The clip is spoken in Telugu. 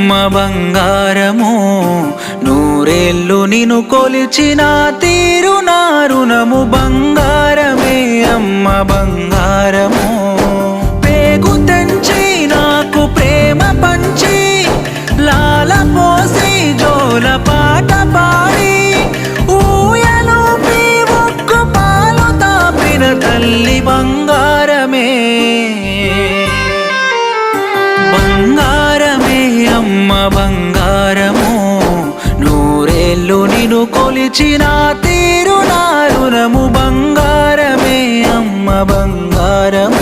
అమ్మ బంగారము నూరేళ్ళు నిన్ను కొలిచిన తీరు నా రుణము బంగారమే అమ్మ బంగారము పేగు తెంచి నాకు ప్రేమ పంచి లాల పోసి జోల పాట పాడి ఊయలూపి ఒక్కు పాలు తాపిన తల్లి బంగారమే బంగారమే అమ్మ బంగారము నూరేళ్ళు నిన్ను కొలిచిన తీరు నా రుణము బంగారమే అమ్మ బంగారము